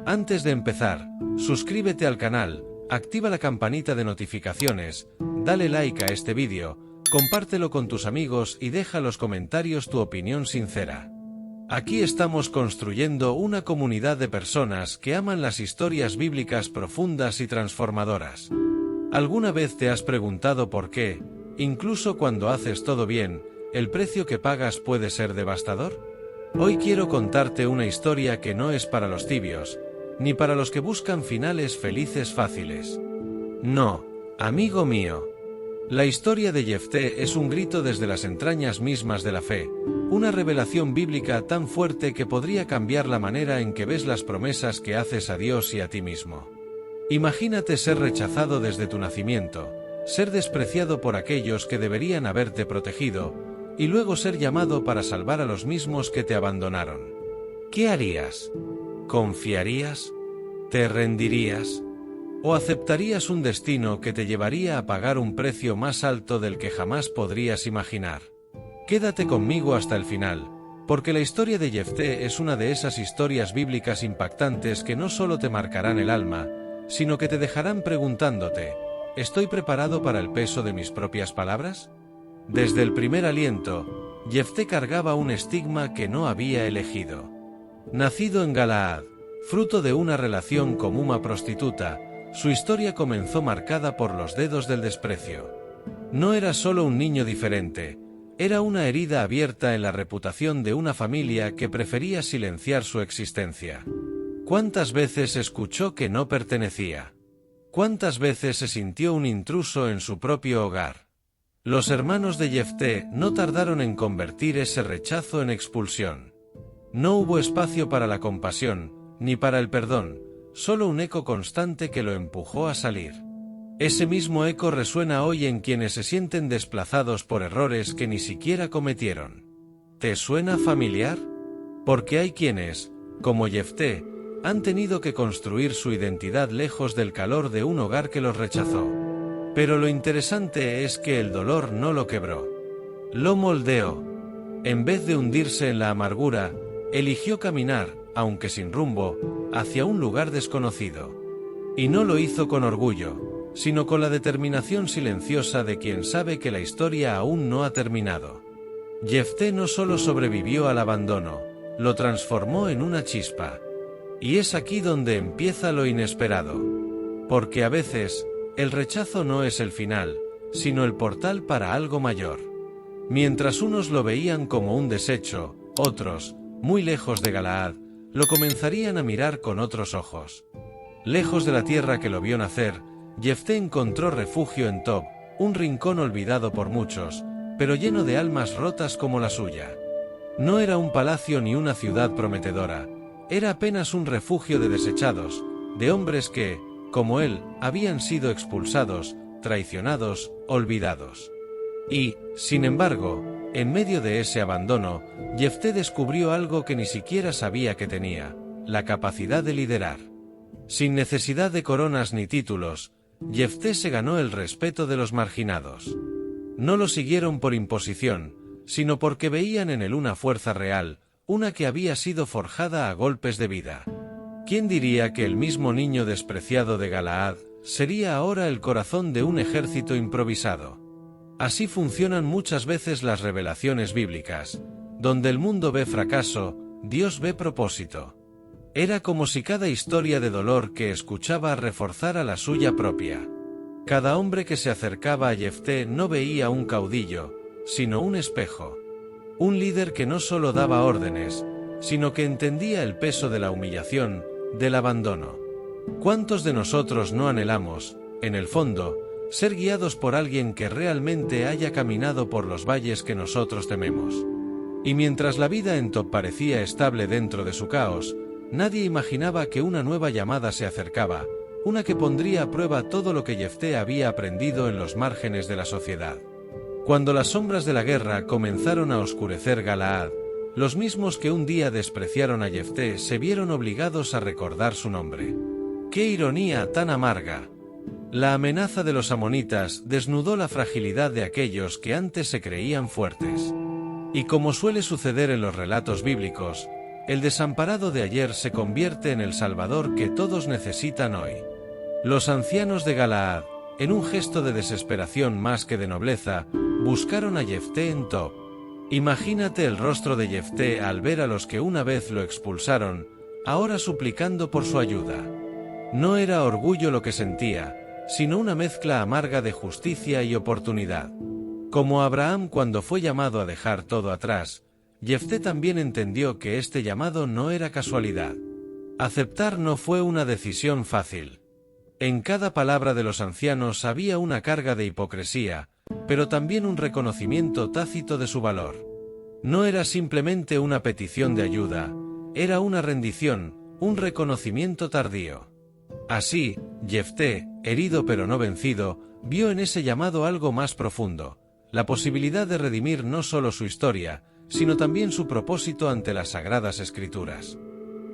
Antes de empezar, suscríbete al canal, activa la campanita de notificaciones, dale like a este vídeo, compártelo con tus amigos y deja en los comentarios tu opinión sincera. Aquí estamos construyendo una comunidad de personas que aman las historias bíblicas profundas y transformadoras. ¿Alguna vez te has preguntado por qué, incluso cuando haces todo bien, el precio que pagas puede ser devastador? Hoy quiero contarte una historia que no es para los tibios, ni para los que buscan finales felices fáciles. No, amigo mío. La historia de Jefté es un grito desde las entrañas mismas de la fe, una revelación bíblica tan fuerte que podría cambiar la manera en que ves las promesas que haces a Dios y a ti mismo. Imagínate ser rechazado desde tu nacimiento, ser despreciado por aquellos que deberían haberte protegido, y luego ser llamado para salvar a los mismos que te abandonaron. ¿Qué harías? ¿Confiarías? ¿Te rendirías? ¿O aceptarías un destino que te llevaría a pagar un precio más alto del que jamás podrías imaginar? Quédate conmigo hasta el final, porque la historia de Jefté es una de esas historias bíblicas impactantes que no solo te marcarán el alma, sino que te dejarán preguntándote, ¿estoy preparado para el peso de mis propias palabras? Desde el primer aliento, Jefté cargaba un estigma que no había elegido. Nacido en Galaad, fruto de una relación con una prostituta, su historia comenzó marcada por los dedos del desprecio. No era solo un niño diferente, era una herida abierta en la reputación de una familia que prefería silenciar su existencia. ¿Cuántas veces escuchó que no pertenecía? ¿Cuántas veces se sintió un intruso en su propio hogar? Los hermanos de Jefté no tardaron en convertir ese rechazo en expulsión. No hubo espacio para la compasión, ni para el perdón, solo un eco constante que lo empujó a salir. Ese mismo eco resuena hoy en quienes se sienten desplazados por errores que ni siquiera cometieron. ¿Te suena familiar? Porque hay quienes, como Jefté, han tenido que construir su identidad lejos del calor de un hogar que los rechazó. Pero lo interesante es que el dolor no lo quebró. Lo moldeó. En vez de hundirse en la amargura, eligió caminar, aunque sin rumbo, hacia un lugar desconocido. Y no lo hizo con orgullo, sino con la determinación silenciosa de quien sabe que la historia aún no ha terminado. Jefté no solo sobrevivió al abandono, lo transformó en una chispa. Y es aquí donde empieza lo inesperado. Porque a veces, el rechazo no es el final, sino el portal para algo mayor. Mientras unos lo veían como un desecho, otros, muy lejos de Galaad, lo comenzarían a mirar con otros ojos. Lejos de la tierra que lo vio nacer, Jefté encontró refugio en Tob, un rincón olvidado por muchos, pero lleno de almas rotas como la suya. No era un palacio ni una ciudad prometedora, era apenas un refugio de desechados, de hombres que, como él, habían sido expulsados, traicionados, olvidados. Y, sin embargo, en medio de ese abandono, Jefté descubrió algo que ni siquiera sabía que tenía, la capacidad de liderar. Sin necesidad de coronas ni títulos, Jefté se ganó el respeto de los marginados. No lo siguieron por imposición, sino porque veían en él una fuerza real, una que había sido forjada a golpes de vida. ¿Quién diría que el mismo niño despreciado de Galaad sería ahora el corazón de un ejército improvisado? Así funcionan muchas veces las revelaciones bíblicas. Donde el mundo ve fracaso, Dios ve propósito. Era como si cada historia de dolor que escuchaba reforzara la suya propia. Cada hombre que se acercaba a Jefté no veía un caudillo, sino un espejo. Un líder que no solo daba órdenes, sino que entendía el peso de la humillación, del abandono. ¿Cuántos de nosotros no anhelamos, en el fondo, ser guiados por alguien que realmente haya caminado por los valles que nosotros tememos? Y mientras la vida en Tob parecía estable dentro de su caos, nadie imaginaba que una nueva llamada se acercaba, una que pondría a prueba todo lo que Jefté había aprendido en los márgenes de la sociedad. Cuando las sombras de la guerra comenzaron a oscurecer Galaad, los mismos que un día despreciaron a Jefté se vieron obligados a recordar su nombre. ¡Qué ironía tan amarga! La amenaza de los amonitas desnudó la fragilidad de aquellos que antes se creían fuertes. Y como suele suceder en los relatos bíblicos, el desamparado de ayer se convierte en el Salvador que todos necesitan hoy. Los ancianos de Galaad, en un gesto de desesperación más que de nobleza, buscaron a Jefté en Tob. Imagínate el rostro de Jefté al ver a los que una vez lo expulsaron, ahora suplicando por su ayuda. No era orgullo lo que sentía, sino una mezcla amarga de justicia y oportunidad. Como Abraham cuando fue llamado a dejar todo atrás, Jefté también entendió que este llamado no era casualidad. Aceptar no fue una decisión fácil. En cada palabra de los ancianos había una carga de hipocresía, pero también un reconocimiento tácito de su valor. No era simplemente una petición de ayuda, era una rendición, un reconocimiento tardío. Así, Jefté, herido pero no vencido, vio en ese llamado algo más profundo, la posibilidad de redimir no solo su historia, sino también su propósito ante las Sagradas Escrituras.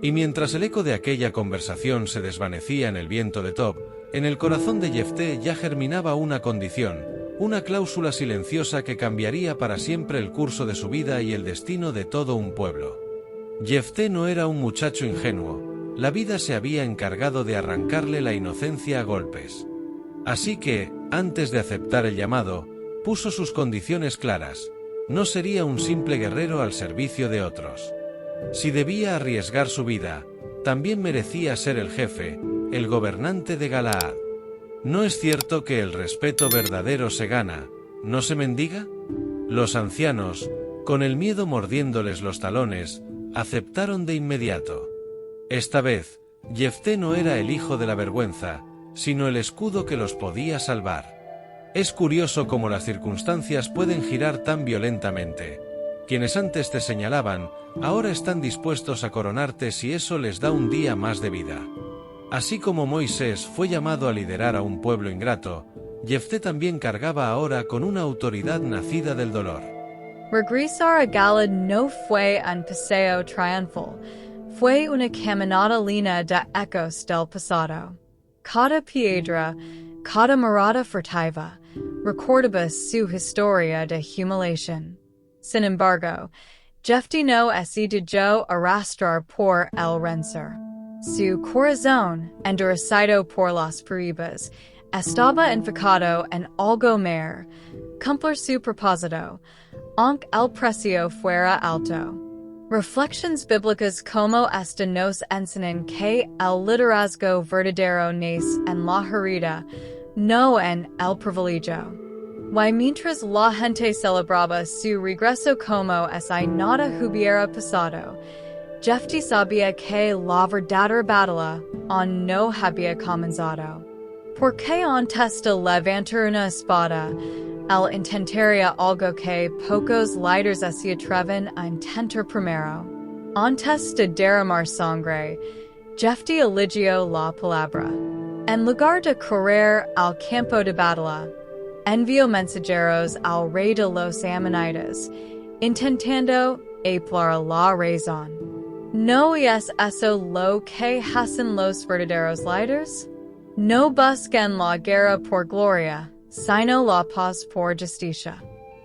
Y mientras el eco de aquella conversación se desvanecía en el viento de Tob, en el corazón de Jefté ya germinaba una condición, una cláusula silenciosa que cambiaría para siempre el curso de su vida y el destino de todo un pueblo. Jefté no era un muchacho ingenuo, la vida se había encargado de arrancarle la inocencia a golpes. Así que, antes de aceptar el llamado, puso sus condiciones claras: no sería un simple guerrero al servicio de otros. Si debía arriesgar su vida, también merecía ser el jefe, el gobernante de Galaad. ¿No es cierto que el respeto verdadero se gana, no se mendiga? Los ancianos, con el miedo mordiéndoles los talones, aceptaron de inmediato. Esta vez, Jefté no era el hijo de la vergüenza, sino el escudo que los podía salvar. Es curioso cómo las circunstancias pueden girar tan violentamente. Quienes antes te señalaban, ahora están dispuestos a coronarte si eso les da un día más de vida. Así como Moisés fue llamado a liderar a un pueblo ingrato, Jefté también cargaba ahora con una autoridad nacida del dolor. Regresar a Galaad no fue un paseo triunfal, fue una caminata llena de ecos del pasado. Cada piedra, cada mirada furtiva, recordaba su historia de humiliación. Sin embargo, Jefté no se dejó arrastrar por el rencor. Su corazón, endurecido por las pruebas, estaba enfocado en algo mayor, cumplir su propósito, aunque el precio fuera alto. Reflexiones bíblicas como esta nos enseñan que el liderazgo verdadero nace en la herida, no en el privilegio. Y mientras la gente celebraba su regreso como si nada hubiera pasado, Jefté sabía que la verdadera batalla aún no había comenzado. Porque antes de levantar una espada, él intentaría algo que pocos líderes se atreven a intentar primero. Antes de derramar sangre, Jefté eligió la palabra. En lugar de correr al campo de batalla, envió mensajeros al rey de los Amonitas, intentando apelar la razón. ¿No es eso lo que hacen los verdaderos líderes? No buscan la guerra por gloria, sino la paz por justicia.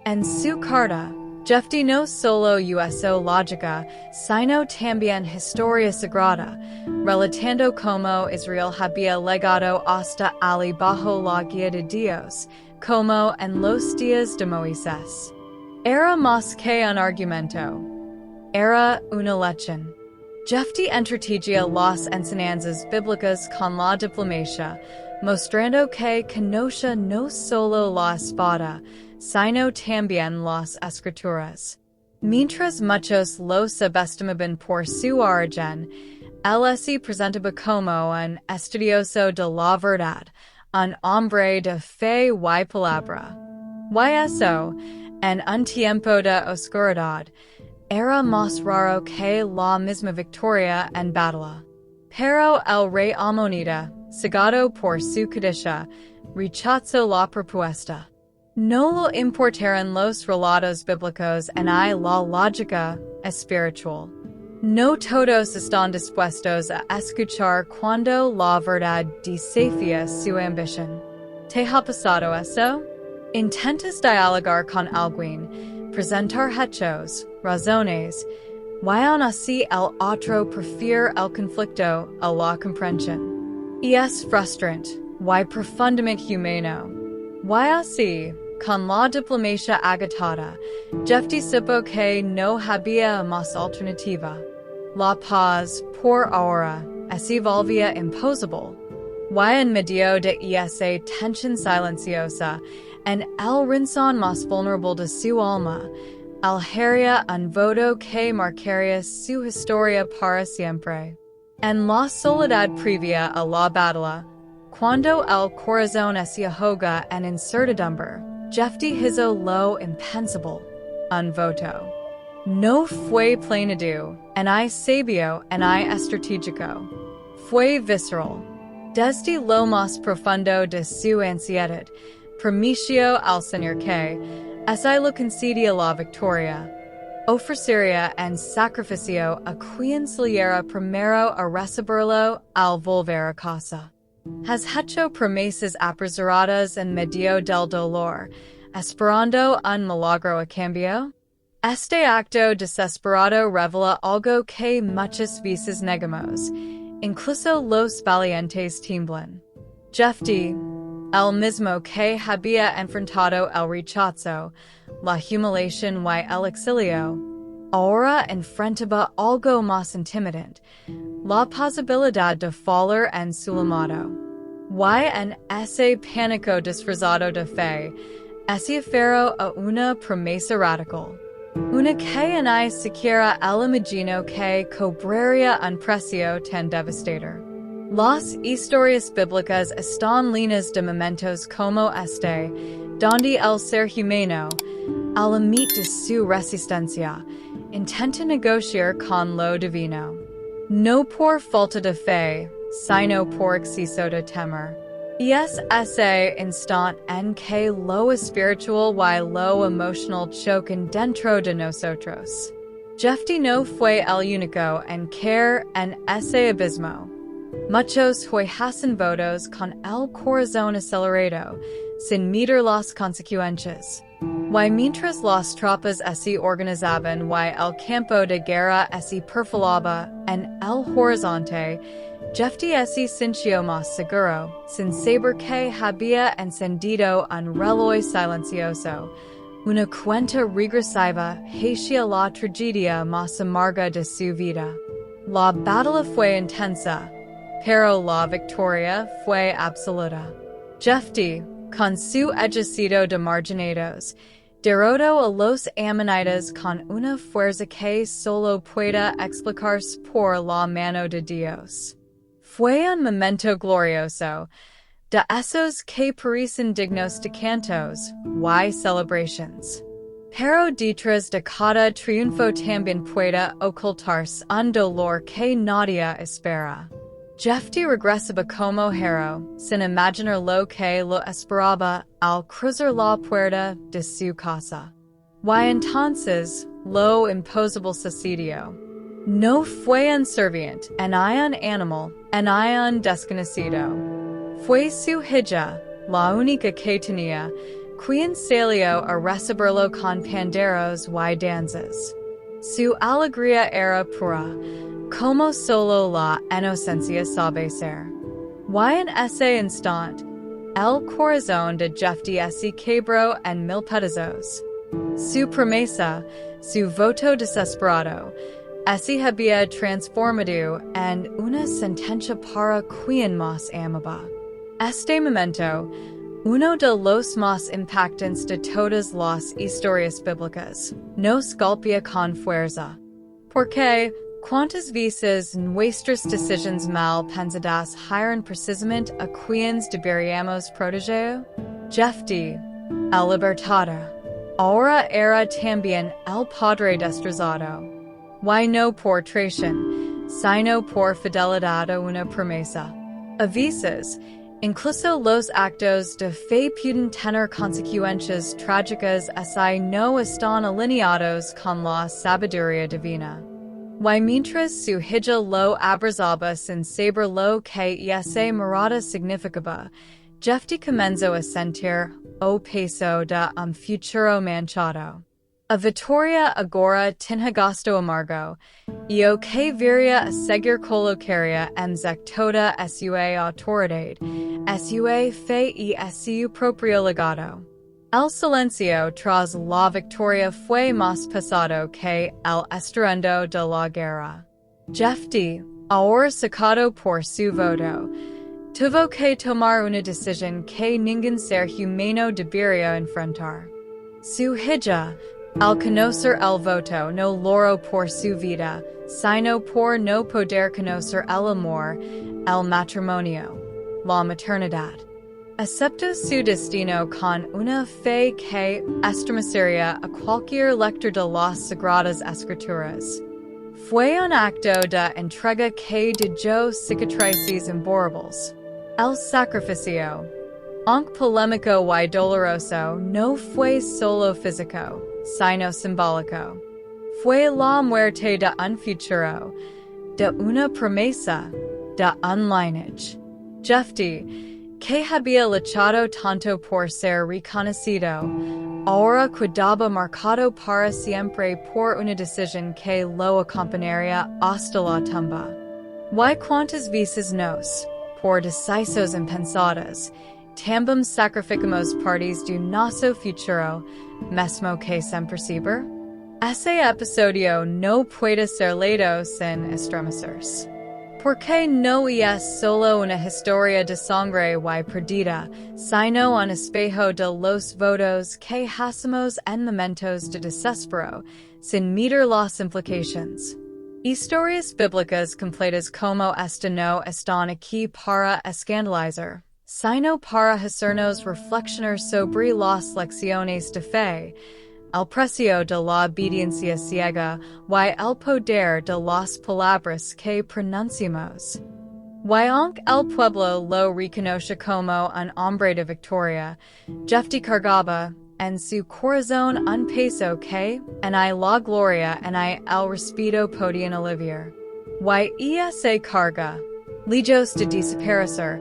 En su carta, Jefté no solo usó lógica, sino también historia sagrada, relatando cómo Israel había llegado hasta allí bajo la guía de Dios, como en los días de Moisés. Era más que un argumento. Era una lección. Jefté entretegía las enseñanzas bíblicas con la diplomacia, mostrando que conocía no solo la espada, sino también las Escrituras. Mientras muchos lo subestimaban por su origen, él se presentaba como un estudioso de la verdad, un hombre de fe y palabra. Y eso, en un tiempo de oscuridad, era más raro que la misma victoria en batalla. Pero el rey amonita, cegado por su codicia, rechazó la propuesta. No lo importaron los relatos bíblicos ni la lógica espiritual. No todos están dispuestos a escuchar cuando la verdad desafía su ambición. ¿Te ha pasado eso? Intentas dialogar con alguien, presentar hechos, razones, Aún así el otro prefiere el conflicto a la comprensión. Y es frustrante, y profundamente humano. Y así, con la diplomacia agotada, Jefté supo que no había más alternativa. La paz, por ahora, se volvía imposible. Y en medio de esa tensión silenciosa, en el rincón más vulnerable de su alma, algeria un voto que marcaría su historia para siempre. En la soledad previa a la batalla, cuando el corazón se ahoga en incertidumbre, Jefté hizo lo impensable, un voto. No fue planeado, ni sabio, ni estratégico. Fue visceral. Desde lo más profundo de su ansiedad, promicio al Señor que, si lo concedía la victoria, ofrecería en sacrificio a quien saliera primero a recibirlo al volver a casa. Has hecho promesas apresuradas en medio del dolor, esperando un milagro a cambio? Este acto desesperado revela algo que muchas veces negamos, incluso los valientes tiemblan. Jefté, el mismo que había enfrentado el rechazo, la humiliación y el exilio, ahora enfrentaba algo más intimidante, la posibilidad de fallar en su llamado. Y en ese pánico disfrazado de fe, se aferró a una promesa radical. Una que ni siquiera el imagino que cobraría un precio tan devastador. Las historias bíblicas están llenas de momentos como este, donde el ser humano, al límite de su resistencia, intenta negociar con lo divino. No por falta de fe, sino por exceso de temor. Y es ese instante en que lo espiritual y lo emocional chocan dentro de nosotros. Jefté no fue el único en caer en ese abismo. Muchos hacen votos con el corazón acelerado, sin medir las consecuencias. Y mientras las tropas se organizaban y el campo de guerra se perfilaba en el horizonte, Jefté se sintió más seguro, sin saber que había encendido un reloj silencioso, una cuenta regresiva hacia la tragedia más amarga de su vida. La batalla fue intensa, pero la victoria fue absoluta. Jefté, con su ejército de marginados, derrotó a los amonitas con una fuerza que solo puede explicarse por la mano de Dios. Fue un momento glorioso, de esos que parecen dignos de cantos y celebrations. Pero detrás de cada triunfo también puede ocultarse un dolor que nadie espera. Jefté regresaba como héroe, sin imaginar lo que lo esperaba al cruzar la puerta de su casa. Y entonces, lo imposible sucedió. No fue un serviente, ni un animal, ni un desconocido. Fue su hija, la única que tenía, quien salió a recibirlo con panderos y danzas. Su alegría era pura, como solo la inocencia sabe ser. Y en ese instante, el corazón de Jefté se quebró en mil pedazos. Su promesa, su voto desesperado, se había transformado en una sentencia para quien más amaba. Este momento, uno de los más impactantes de todas las historias bíblicas, nos golpea con fuerza. Porque, ¿cuántas veces nuestras decisiones mal pensadas hieren precisamente a quienes deberíamos proteger? Jefté, el libertador, ahora era también el padre destrozado. Y no por traición, sino por fidelidad a una promesa. A veces, incluso los actos de fe pueden tener consecuencias trágicas si no están alineados con la sabiduría divina. Y mientras su hija lo abrazaba sin saber lo que esa mirada significaba, Jefté comenzó a sentir o peso de un futuro manchado. A Vittoria agora tinhagasto amargo, io que viria a seguir colocaria mzec toda sua autoridade, sua fe e su proprio legato. El silencio tras la victoria fue más pesado que el estruendo de la guerra. Jefté, ahora sacado por su voto, tuvo que tomar una decisión que ningún ser humano debería enfrentar. Su hija, al conocer el voto no loro por su vida, sino por no poder conocer el amor, el matrimonio, la maternidad. Aceptó su destino con una fe que estremecería a cualquier lector de las Sagradas Escrituras. Fue un acto de entrega que dejó cicatrices imborrables. El sacrificio, aunque polémico y doloroso, no fue solo físico, sino simbólico. Fue la muerte de un futuro, de una promesa, de un lineage. Jefté, que había luchado tanto por ser reconocido, ahora quedaba marcado para siempre por una decisión que lo acompañaría hasta la tumba. Y cuántas veces nos, por decisos impensados, também sacrificamos partes de nosso futuro, mesmo que sem perceber? Ese episodio no puede ser leído sin estremecerse. Porque no es solo una historia de sangre y perdida, sino un espejo de los votos que hacemos en momentos de desespero, sin medir las implicaciones. Historias bíblicas completas como esta no están aquí para escandalizar, sino para hacernos reflexionar sobre las lecciones de fe, el precio de la obediencia ciega y el poder de las palabras que pronunciamos. Y aunque el pueblo lo reconoce como un hombre de victoria, Jefté cargaba en su corazón un peso que, en la gloria en el respeto podían aliviar. Y esa carga, lejos de desaparecer,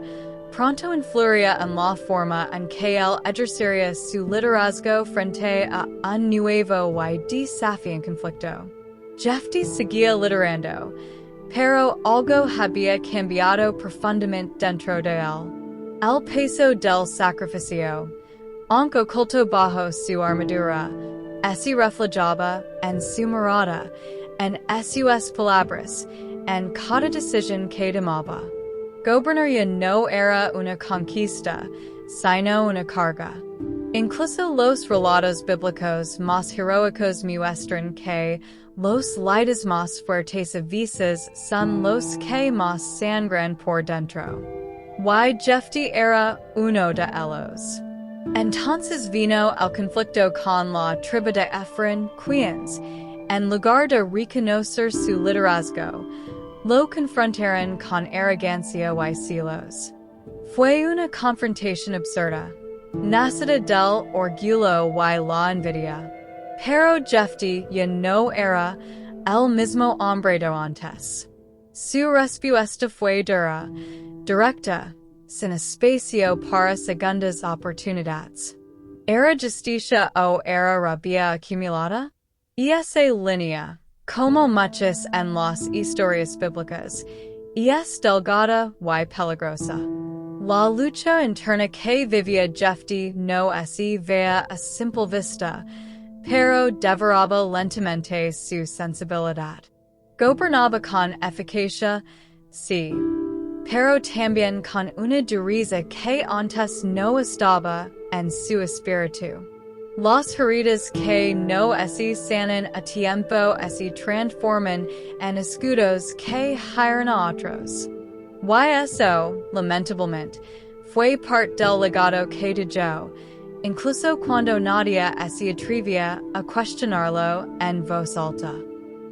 pronto influiría en la forma en que él ejercería su liderazgo frente a un nuevo y desafiante conflicto. Jefté seguía liderando, pero algo había cambiado profundamente dentro de él. El peso del sacrificio, aunque oculto bajo su armadura, se reflejaba en su mirada, en sus palabras, en cada decisión que tomaba. Gobernaría no era una conquista, sino una carga. Incluso los relatos bíblicos más heroicos muestran que los lides más fuertes a veces son los que más sangran por dentro. Y Jefté era uno de ellos. Entonces vino el conflicto con la tribu de Efraín, quienes, en lugar de reconocer su liderazgo, lo confrontaron con arrogancia y celos. Fue una confrontación absurda, nacida del orgullo y la envidia. Pero Jefté ya no era el mismo hombre de antes. Su respuesta fue dura, directa, sin espacio para segundas oportunidades. ¿Era justicia o era rabia acumulada? Esa línea, como muchas en las historias bíblicas, es delgada y peligrosa. La lucha interna que vivía Jefté no se veía a simple vista, pero devoraba lentamente su sensibilidad. Gobernaba con eficacia, sí, pero también con una dureza que antes no estaba en su espíritu. Las heridas que no se sanan a tiempo se transforman en escudos que hieren a otros. Y eso, lamentablemente, fue parte del legado que dejó, incluso cuando nadie se atrevía a cuestionarlo en voz alta.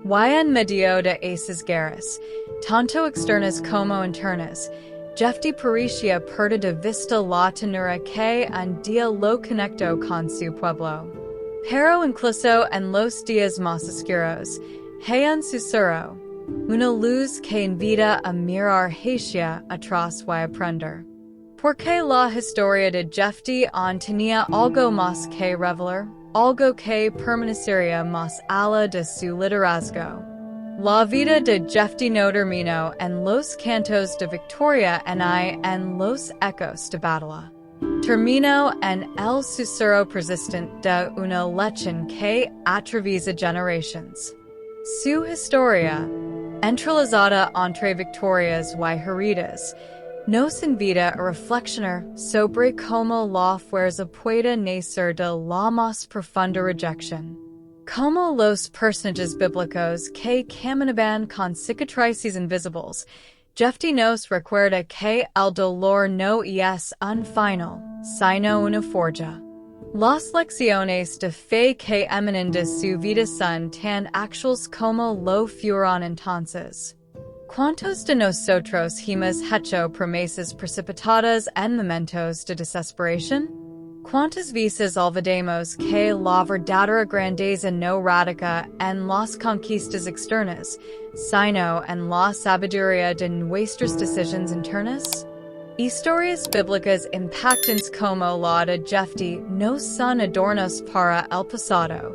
Y en medio de esas guerras, tanto externas como internas, Jefté parecía perder de vista la ternura que un día lo conectó con su pueblo. Pero incluso en los días más oscuros, hay un susurro, una luz que invita a mirar hacia atrás y aprender. Porque la historia de Jefté aún tenía algo más que revelar. algo que permanecería más allá de su liderazgo. La vida de Jefté no terminó en los cantos de victoria ni en los ecos de batalla. Terminó en el susurro persistente de una lección que atraviesa generaciones. Su historia, entrelazada entre victorias y heridas, nos invita a reflexionar sobre cómo la fuerza puede nacer de la más profunda rejección. Como los personajes bíblicos que caminaban con cicatrices invisibles, Jefté nos recuerda que el dolor no es un final, sino una forja. Las lecciones de fe que emanan de su vida son tan actuales como lo fueron entonces. ¿Cuántos de nosotros hemos hecho promesas precipitadas en momentos de desesperación? ¿Cuántas veces olvidamos que la verdadera grandeza no radica en las conquistas externas, sino en la sabiduría de nuestras decisiones internas? Historias bíblicas impactantes como la de Jefté no son adornos para el pasado,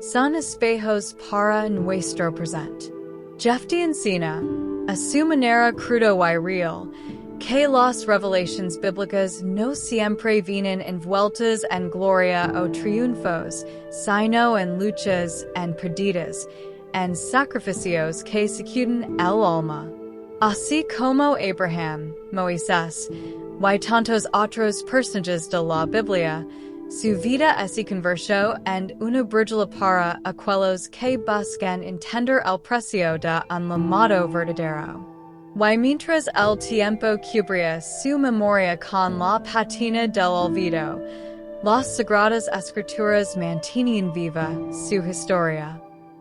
son espejos para nuestro presente. Jefté enseña, a su manera cruda y real, que las revelaciones bíblicas no siempre vienen envueltas en gloria o triunfos, sino en luchas, en pérdidas, en sacrificios que sacuden el alma. Así como Abraham, Moisés, y tantos otros personajes de la Biblia, su vida se convirtió en una brújula para aquellos que buscan entender el precio de un llamado verdadero. Y mientras el tiempo cubría su memoria con la patina del olvido, las Sagradas Escrituras mantienen viva su historia.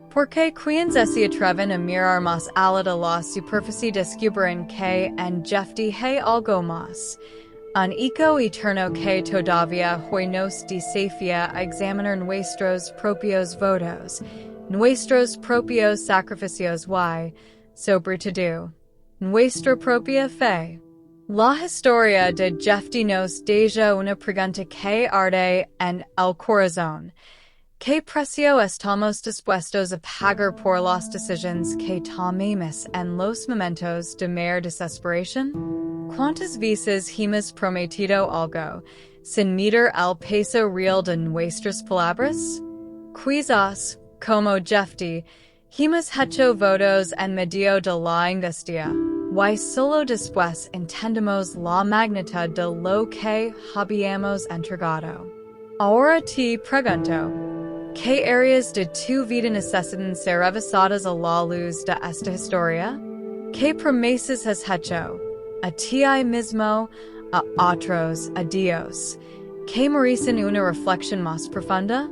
Porque quienes se atreven a mirar más allá de la superficie descubren que en Jefté hay algo más. Un eco eterno que todavía hoy nos desafía a examinar nuestros propios votos, nuestros propios sacrificios y, sobre todo, nuestra propia fe. La historia de Jefté nos deja una pregunta que arde en el corazón. ¿Qué precio estamos dispuestos a pagar por las decisiones que tomemos en los momentos de mayor desesperación? ¿Cuántas veces hemos prometido algo sin medir el peso real de nuestras palabras? Quizás, como Jefté, hemos hecho votos en medio de la angustia, y solo después entendemos la magnitud de lo que habíamos entregado. Ahora te pregunto, ¿qué áreas de tu vida necesitan ser revisadas a la luz de esta historia? ¿Qué promesas has hecho? A ti mismo, a otros, a Dios, que merecen una reflexión más profunda?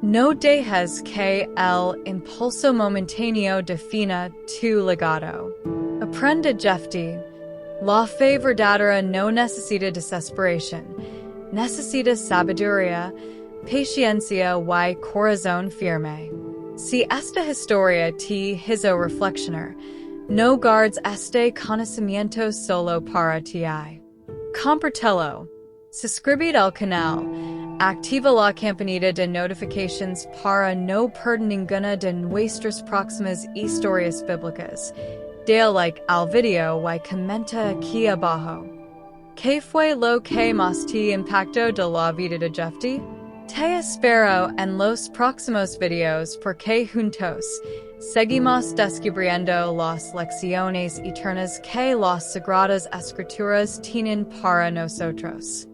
No dejes que el impulso momentáneo defina tu legado. Aprende Jefté. La fe verdadera no necesita desesperación, necesita sabiduría, paciencia y corazón firme. Si esta historia te hizo reflexionar, no guardes este conocimiento solo para ti. Compártelo. Suscríbete al canal. Activa la campanita de notifications para no perder ninguna de nuestras próximas historias bíblicas. Dale like al video y comenta aquí abajo. ¿Qué fue lo que más te impactó de la vida de Jefté? Te espero en los próximos videos porque juntos seguimos descubriendo las lecciones eternas que las Sagradas Escrituras tienen para nosotros.